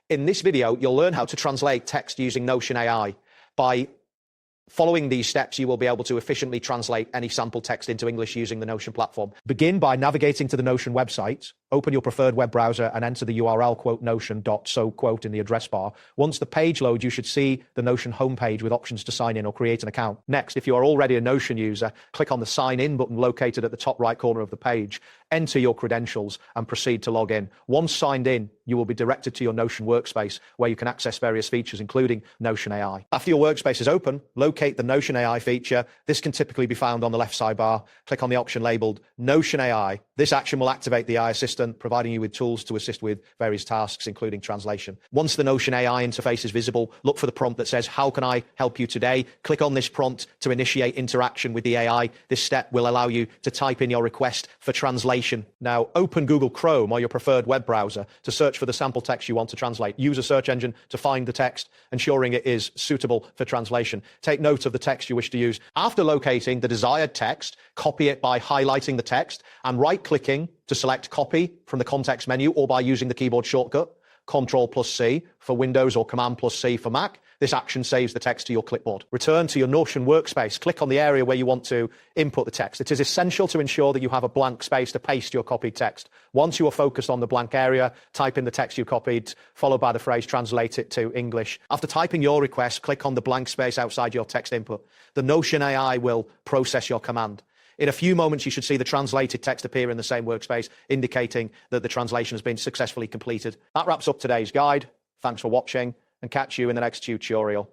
In this video, you'll learn how to translate text using Notion AI. By following these steps, you will be able to efficiently translate any sample text into English using the Notion platform. Begin by navigating to the Notion website. Open your preferred web browser and enter the URL notion.so in the address bar. Once the page loads, you should see the Notion homepage with options to sign in or create an account. Next, if you are already a Notion user, click on the Sign In button located at the top right corner of the page. Enter your credentials and proceed to log in. Once signed in, you will be directed to your Notion workspace where you can access various features, including Notion AI. After your workspace is open, locate the Notion AI feature. This can typically be found on the left sidebar. Click on the option labeled Notion AI. This action will activate the AI assistant, providing you with tools to assist with various tasks, including translation. Once the Notion AI interface is visible, look for the prompt that says, "How can I help you today?" Click on this prompt to initiate interaction with the AI. This step will allow you to type in your request for translation. Now, open Google Chrome or your preferred web browser to search for the sample text you want to translate. Use a search engine to find the text, ensuring it is suitable for translation. Take note of the text you wish to use. After locating the desired text, copy it by highlighting the text and right-clicking to select copy from the context menu, or by using the keyboard shortcut, Ctrl+C for Windows or Command+C for Mac. This action saves the text to your clipboard. Return to your Notion workspace. Click on the area where you want to input the text. It is essential to ensure that you have a blank space to paste your copied text. Once you are focused on the blank area, type in the text you copied, followed by the phrase "translate it to English." After typing your request, click on the blank space outside your text input. The Notion AI will process your command. In a few moments, you should see the translated text appear in the same workspace, indicating that the translation has been successfully completed. That wraps up today's guide. Thanks for watching, and catch you in the next tutorial.